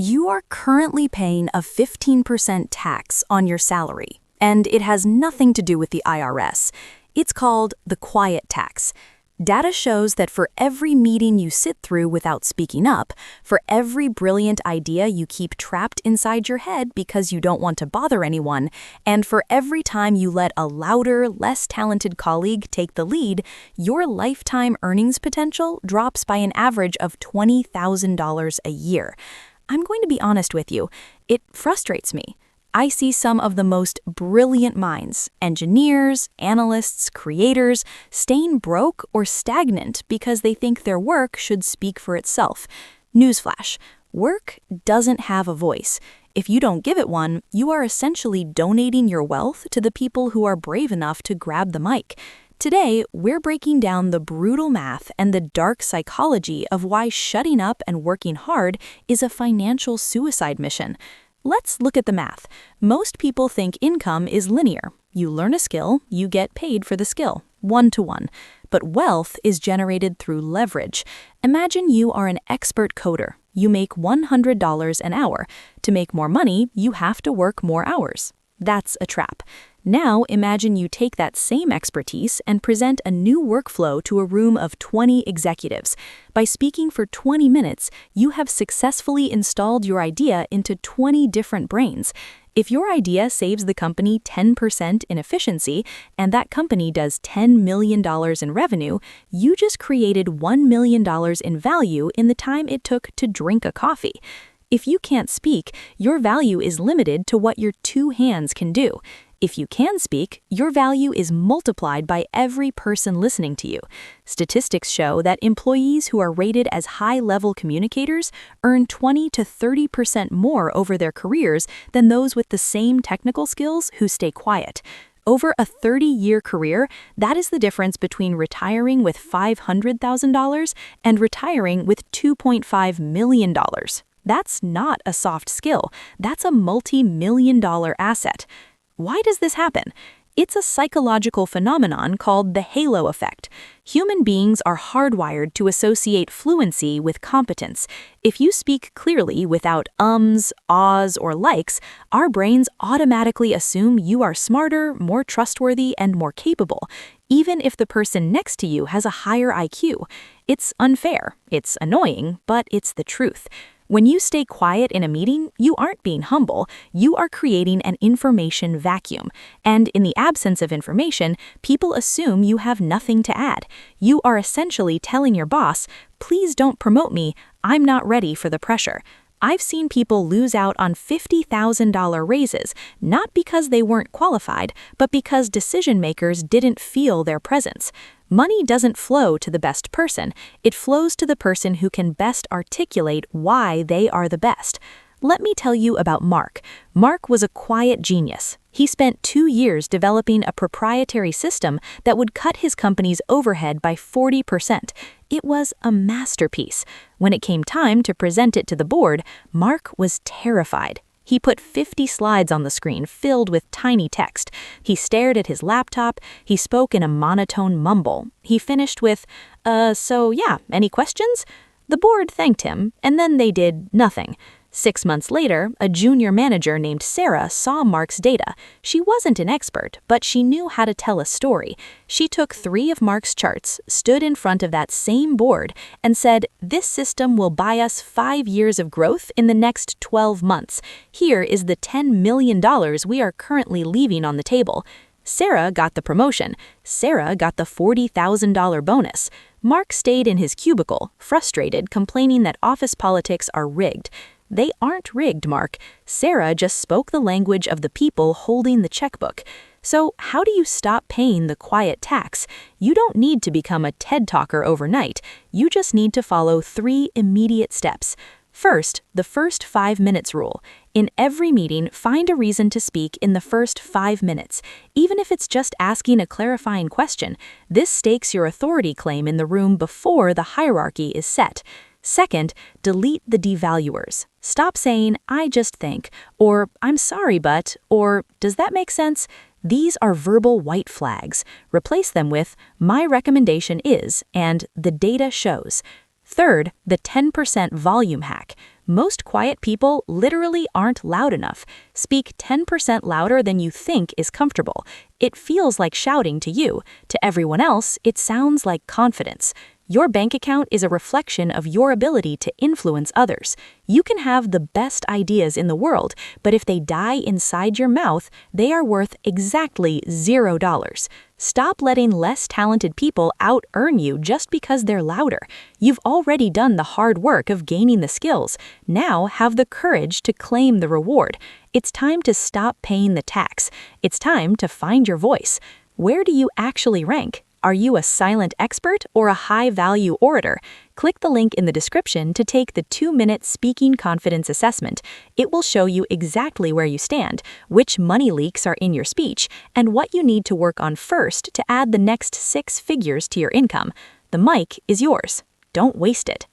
You are currently paying a 15% tax on your salary, and it has nothing to do with the IRS. It's called the quiet tax. Data shows that for every meeting you sit through without speaking up, for every brilliant idea you keep trapped inside your head because you don't want to bother anyone, and for every time you let a louder, less talented colleague take the lead, your lifetime earnings potential drops by an average of $20,000 a year. I'm going to be honest with you, it frustrates me. I see some of the most brilliant minds, engineers, analysts, creators, staying broke or stagnant because they think their work should speak for itself. Newsflash, work doesn't have a voice. If you don't give it one, you are essentially donating your wealth to the people who are brave enough to grab the mic. Today, we're breaking down the brutal math and the dark psychology of why shutting up and working hard is a financial suicide mission. Let's look at the math. Most people think income is linear. You learn a skill, you get paid for the skill, 1-to-1. But wealth is generated through leverage. Imagine you are an expert coder. You make $100 an hour. To make more money, you have to work more hours. That's a trap. Now imagine you take that same expertise and present a new workflow to a room of 20 executives. By speaking for 20 minutes, you have successfully installed your idea into 20 different brains. If your idea saves the company 10% in efficiency, and that company does $10 million in revenue, you just created $1 million in value in the time it took to drink a coffee. If you can't speak, your value is limited to what your two hands can do. If you can speak, your value is multiplied by every person listening to you. Statistics show that employees who are rated as high-level communicators earn 20 to 30% more over their careers than those with the same technical skills who stay quiet. Over a 30-year career, that is the difference between retiring with $500,000 and retiring with $2.5 million. That's not a soft skill. That's a multi-million-dollar asset. Why does this happen? It's a psychological phenomenon called the halo effect. Human beings are hardwired to associate fluency with competence. If you speak clearly without ums, ahs, or likes, our brains automatically assume you are smarter, more trustworthy, and more capable, even if the person next to you has a higher IQ. It's unfair, it's annoying, but it's the truth. When you stay quiet in a meeting, you aren't being humble, you are creating an information vacuum. And in the absence of information, people assume you have nothing to add. You are essentially telling your boss, please don't promote me, I'm not ready for the pressure. I've seen people lose out on $50,000 raises, not because they weren't qualified, but because decision makers didn't feel their presence. Money doesn't flow to the best person, it flows to the person who can best articulate why they are the best. Let me tell you about Mark. Mark was a quiet genius. He spent 2 years developing a proprietary system that would cut his company's overhead by 40%. It was a masterpiece. When it came time to present it to the board, Mark was terrified. He put 50 slides on the screen filled with tiny text. He stared at his laptop. He spoke in a monotone mumble. He finished with, so yeah, any questions? The board thanked him, and then they did nothing. 6 months later, a junior manager named Sarah saw Mark's data. She wasn't an expert, but she knew how to tell a story. She took 3 of Mark's charts, stood in front of that same board, and said, this system will buy us 5 years of growth in the next 12 months. Here is the $10 million we are currently leaving on the table. Sarah got the promotion. Sarah got the $40,000 bonus. Mark stayed in his cubicle, frustrated, complaining that office politics are rigged. They aren't rigged, Mark. Sarah just spoke the language of the people holding the checkbook. So how do you stop paying the quiet tax? You don't need to become a TED Talker overnight. You just need to follow 3 immediate steps. First, the first 5 minutes rule. In every meeting, find a reason to speak in the first 5 minutes. Even if it's just asking a clarifying question, this stakes your authority claim in the room before the hierarchy is set. Second, delete the devaluers. Stop saying, I just think, or I'm sorry but, or does that make sense? These are verbal white flags. Replace them with, my recommendation is, and the data shows. Third, the 10% volume hack. Most quiet people literally aren't loud enough. Speak 10% louder than you think is comfortable. It feels like shouting to you. To everyone else, it sounds like confidence. Your bank account is a reflection of your ability to influence others. You can have the best ideas in the world, but if they die inside your mouth, they are worth exactly $0. Stop letting less talented people out-earn you just because they're louder. You've already done the hard work of gaining the skills. Now have the courage to claim the reward. It's time to stop paying the tax. It's time to find your voice. Where do you actually rank? Are you a silent expert or a high-value orator? Click the link in the description to take the 2-minute speaking confidence assessment. It will show you exactly where you stand, which money leaks are in your speech, and what you need to work on first to add the next 6 figures to your income. The mic is yours. Don't waste it.